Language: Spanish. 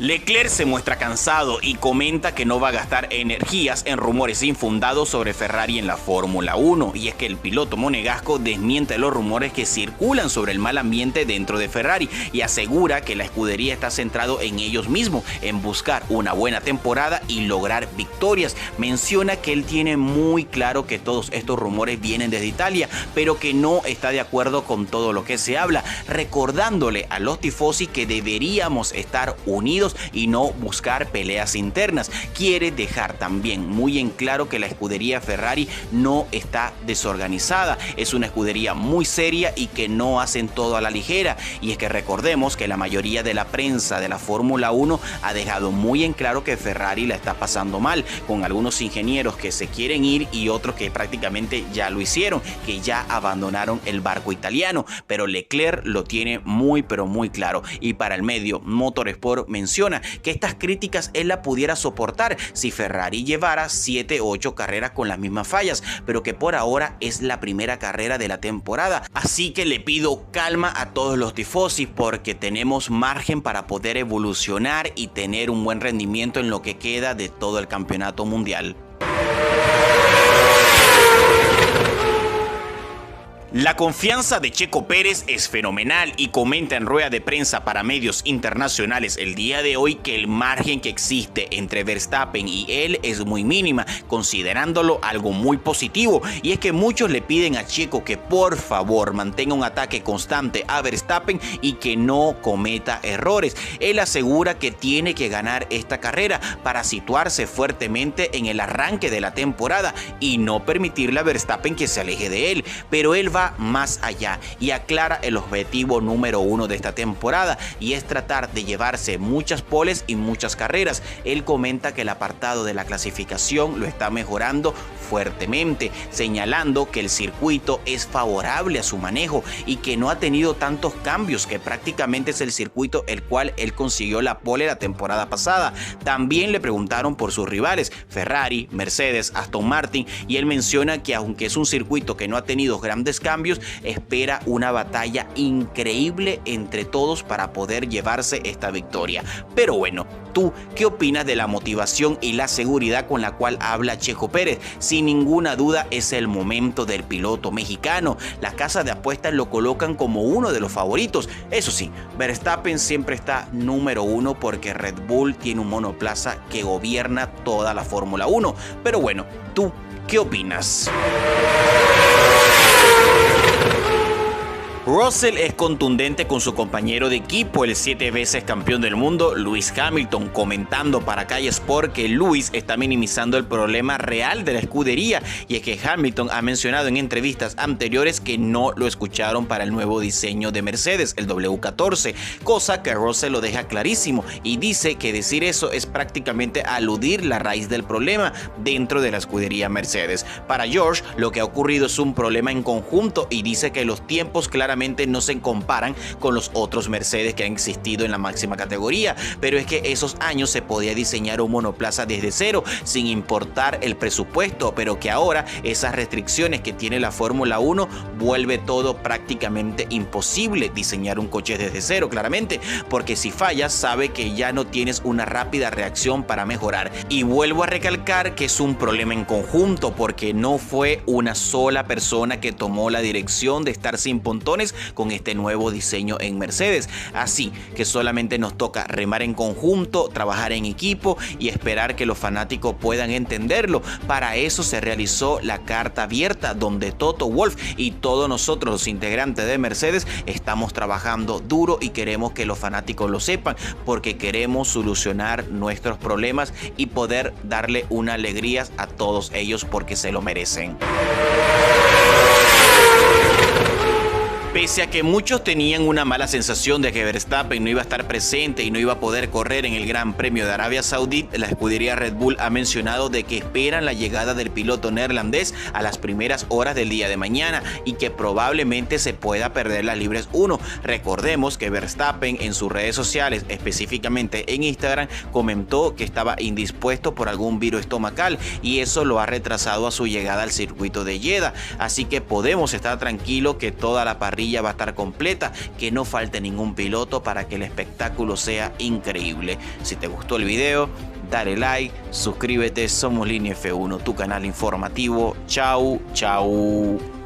Leclerc se muestra cansado y comenta que no va a gastar energías en rumores infundados sobre Ferrari en la Fórmula 1, y es que el piloto monegasco desmiente los rumores que circulan sobre el mal ambiente dentro de Ferrari y asegura que la escudería está centrado en ellos mismos, en buscar una buena temporada y lograr victorias. Menciona que él tiene muy claro que todos estos rumores vienen desde Italia, pero que no está de acuerdo con todo lo que se habla, recordándole a los tifosi que deberíamos estar unidos y no buscar peleas internas. Quiere dejar también muy en claro que la escudería Ferrari no está desorganizada, es una escudería muy seria y que no hacen todo a la ligera. Y es que recordemos que la mayoría de la prensa de la Fórmula 1 ha dejado muy en claro que Ferrari la está pasando mal, con algunos ingenieros que se quieren ir y otros que prácticamente ya lo hicieron, que ya abandonaron el barco italiano, pero Leclerc lo tiene muy pero muy claro. Y para el medio Motorsport menciona que estas críticas él la pudiera soportar si Ferrari llevara 7 o 8 carreras con las mismas fallas, pero que por ahora es la primera carrera de la temporada. Así que le pido calma a todos los tifosi porque tenemos margen para poder evolucionar y tener un buen rendimiento en lo que queda de todo el campeonato mundial. La confianza de Checo Pérez es fenomenal y comenta en rueda de prensa para medios internacionales el día de hoy que el margen que existe entre Verstappen y él es muy mínima, considerándolo algo muy positivo. Y es que muchos le piden a Checo que por favor mantenga un ataque constante a Verstappen y que no cometa errores. Él asegura que tiene que ganar esta carrera para situarse fuertemente en el arranque de la temporada y no permitirle a Verstappen que se aleje de él, pero él va más allá y aclara el objetivo número 1 de esta temporada, y es tratar de llevarse muchas poles y muchas carreras. Él comenta que el apartado de la clasificación lo está mejorando fuertemente, señalando que el circuito es favorable a su manejo y que no ha tenido tantos cambios, que prácticamente es el circuito el cual él consiguió la pole la temporada pasada. También le preguntaron por sus rivales, Ferrari, Mercedes, Aston Martin, y él menciona que aunque es un circuito que no ha tenido grandes cambios, espera una batalla increíble entre todos para poder llevarse esta victoria. Pero bueno, ¿tú qué opinas de la motivación y la seguridad con la cual habla Checo Pérez? Sin ninguna duda es el momento del piloto mexicano. Las casas de apuestas lo colocan como uno de los favoritos. Eso sí, Verstappen siempre está número 1 porque Red Bull tiene un monoplaza que gobierna toda la Fórmula 1. Pero bueno, ¿tú qué opinas? Russell es contundente con su compañero de equipo, el 7 veces campeón del mundo, Lewis Hamilton, comentando para Calle Sport que Lewis está minimizando el problema real de la escudería, y es que Hamilton ha mencionado en entrevistas anteriores que no lo escucharon para el nuevo diseño de Mercedes, el W14, cosa que Russell lo deja clarísimo y dice que decir eso es prácticamente aludir la raíz del problema dentro de la escudería Mercedes. Para George, lo que ha ocurrido es un problema en conjunto y dice que los tiempos claramente no se comparan con los otros Mercedes que han existido en la máxima categoría, pero es que esos años se podía diseñar un monoplaza desde cero sin importar el presupuesto, pero que ahora esas restricciones que tiene la Fórmula 1 vuelve todo prácticamente imposible diseñar un coche desde cero, claramente, porque si fallas sabe que ya no tienes una rápida reacción para mejorar. Y vuelvo a recalcar que es un problema en conjunto porque no fue una sola persona que tomó la dirección de estar sin pontones con este nuevo diseño en Mercedes. Así que solamente nos toca remar en conjunto, trabajar en equipo y esperar que los fanáticos puedan entenderlo. Para eso se realizó la carta abierta donde Toto Wolff y todos nosotros los integrantes de Mercedes estamos trabajando duro y queremos que los fanáticos lo sepan porque queremos solucionar nuestros problemas y poder darle una alegría a todos ellos porque se lo merecen. Pese a que muchos tenían una mala sensación de que Verstappen no iba a estar presente y no iba a poder correr en el Gran Premio de Arabia Saudita, la escudería Red Bull ha mencionado de que esperan la llegada del piloto neerlandés a las primeras horas del día de mañana y que probablemente se pueda perder las libres 1. Recordemos que Verstappen en sus redes sociales, específicamente en Instagram, comentó que estaba indispuesto por algún virus estomacal y eso lo ha retrasado a su llegada al circuito de Jeddah. Así que podemos estar tranquilos que toda la parrilla parrilla va a estar completa, que no falte ningún piloto para que el espectáculo sea increíble. Si te gustó el video, dale like, suscríbete. Somos Línea F1, tu canal informativo. Chau, chau.